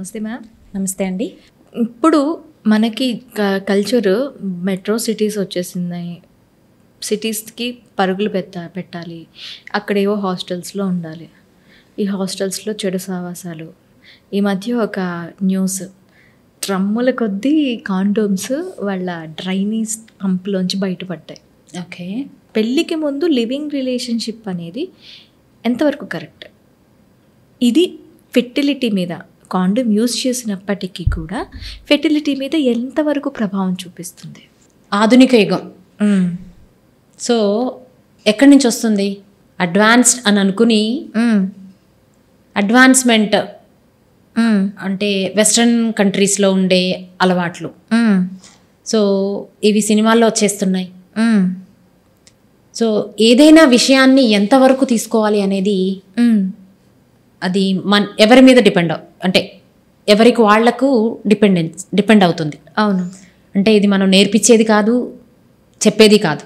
నమస్తే మ్యామ్. నమస్తే అండి. ఇప్పుడు మనకి కల్చర్ మెట్రో సిటీస్ వచ్చేసినాయి. సిటీస్కి పరుగులు పెట్టాలి. అక్కడేవో హాస్టల్స్లో ఉండాలి. ఈ హాస్టల్స్లో చెడు సావాసాలు. ఈ మధ్య ఒక న్యూస్, డ్రమ్ముల కొద్దీ కాండోమ్స్ వాళ్ళ డ్రైనేజ్ పంపులోంచి బయటపడ్డాయి. ఓకే. పెళ్ళికి ముందు లివింగ్ రిలేషన్షిప్ అనేది ఎంతవరకు కరెక్ట్? ఇది ఫెర్టిలిటీ మీద, కాండోమ్ యూజ్ చేసినప్పటికీ కూడా ఫెర్టిలిటీ మీద ఎంతవరకు ప్రభావం చూపిస్తుంది? ఆధునిక యుగం. సో ఎక్కడి నుంచి వస్తుంది? అడ్వాన్స్డ్ అని అనుకుని అడ్వాన్స్మెంట్ అంటే వెస్ట్రన్ కంట్రీస్లో ఉండే అలవాట్లు. సో ఇవి సినిమాల్లో వచ్చేస్తున్నాయి. సో ఏదైనా విషయాన్ని ఎంతవరకు తీసుకోవాలి అనేది అది ఎవరి మీద అంటే ఎవరికి వాళ్లకు డిపెండ్ అవుతుంది. అవును. అంటే ఇది మనం నేర్పించేది కాదు, చెప్పేది కాదు.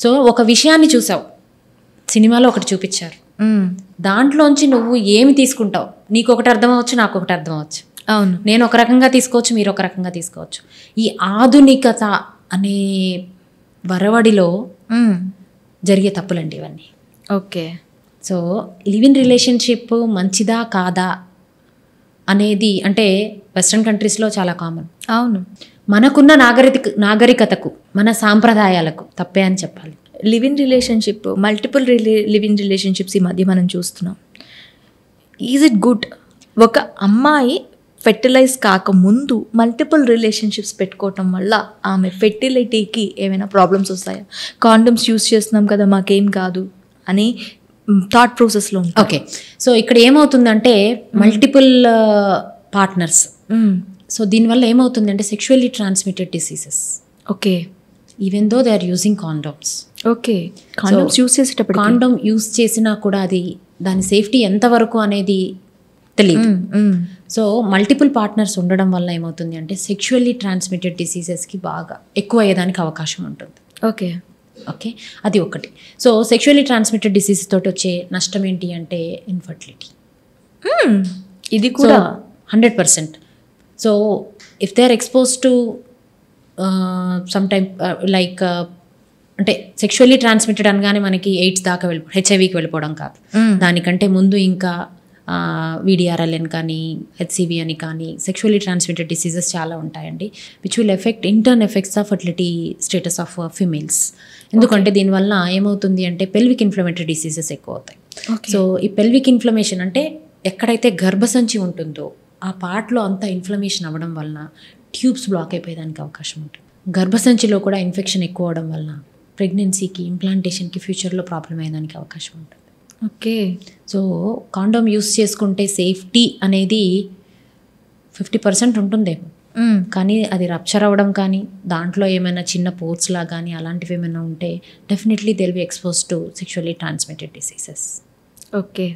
సో ఒక విషయాన్ని చూసావు, సినిమాలో ఒకటి చూపించారు, దాంట్లోంచి నువ్వు ఏమి తీసుకుంటావు? నీకు ఒకటి అర్థం అవ్వచ్చు, నాకు ఒకటి అర్థం అవ్వచ్చు. అవును. నేను ఒక రకంగా తీసుకోవచ్చు, మీరు ఒక రకంగా తీసుకోవచ్చు. ఈ ఆధునికత అనే వరవడిలో జరిగే తప్పులండి ఇవన్నీ. Okay. So live in relationship మంచిదా కాదా అనేది అంటే వెస్ట్రన్ కంట్రీస్లో చాలా కామన్. అవును. మనకున్న నాగరికతకు, మన సాంప్రదాయాలకు తప్పే అని చెప్పాలి. Live in relationship, multiple live in relationships ఈ మధ్య మనం చూస్తున్నాం. Is it good? ఒక అమ్మాయి ఫెర్టిలైజ్ కాకముందు మల్టిపుల్ రిలేషన్షిప్స్ పెట్టుకోవటం వల్ల ఆమె ఫెర్టిలిటీకి ఏమైనా ప్రాబ్లమ్స్ వస్తాయా? కాండమ్స్ యూస్ చేస్తున్నాం కదా, మాకేం కాదు అని థాట్ ప్రాసెస్లో ఉంటుంది. ఓకే. సో ఇక్కడ ఏమవుతుందంటే మల్టిపుల్ పార్ట్నర్స్. సో దీనివల్ల ఏమవుతుందంటే sexually transmitted diseases. Okay. Even though they are using condoms. Okay. Condoms use చేసేటప్పుడు కాండోమ్ యూస్ చేసినా కూడా అది దాని సేఫ్టీ ఎంతవరకు అనేది తెలియదు. సో మల్టిపుల్ పార్ట్నర్స్ ఉండడం వల్ల ఏమవుతుంది అంటే సెక్షువల్లీ ట్రాన్స్మిటెడ్ డిసీజెస్కి బాగా ఎక్కువ అయ్యేదానికి అవకాశం ఉంటుంది. ఓకే. ఓకే, అది ఒకటి. సో సెక్షువల్లీ ట్రాన్స్మిటెడ్ డిసీజ్ తోటి వచ్చే నష్టం ఏంటి అంటే ఇన్ఫర్టిలిటీ. ఇది కూడా 100%. So if they are expose to some time like అంటే సెక్షువల్లీ ట్రాన్స్మిటెడ్ అనగానే మనకి ఎయిడ్స్ దాకా హెచ్ఐవికి వెళ్ళిపోవడం కాదు. దానికంటే ముందు ఇంకా VDRL కానీ HCV అని కానీ సెక్షువల్లీ ట్రాన్స్మిటెడ్ డిసీజెస్ చాలా ఉంటాయండి, which will effect intern effects of fertility status of females. ఎందుకంటే దీనివల్ల ఏమవుతుంది అంటే పెల్విక్ ఇన్ఫ్లమేటరీ డిసీజెస్ ఎక్కువ అవుతాయి. సో ఈ పెల్విక్ ఇన్ఫ్లమేషన్ అంటే ఎక్కడైతే గర్భసంచి ఉంటుందో ఆ పార్ట్లో అంతా ఇన్ఫ్లమేషన్ అవ్వడం వలన ట్యూబ్స్ బ్లాక్ అయిపోయేదానికి అవకాశం ఉంటుంది. గర్భసంచిలో కూడా ఇన్ఫెక్షన్ ఎక్కువ అవడం వలన ప్రెగ్నెన్సీకి, ఇంప్లాంటేషన్కి ఫ్యూచర్లో ప్రాబ్లం అయ్యేదానికి అవకాశం ఉంటుంది. ఓకే. సో కాండోమ్ యూస్ చేసుకుంటే సేఫ్టీ అనేది 50% ఉంటుందేమో, కానీ అది రప్చర్ అవ్వడం కానీ దాంట్లో ఏమైనా చిన్న పోర్ట్స్లా కానీ అలాంటివి ఏమైనా ఉంటే definitely they will be expose to sexually transmitted diseases. Okay.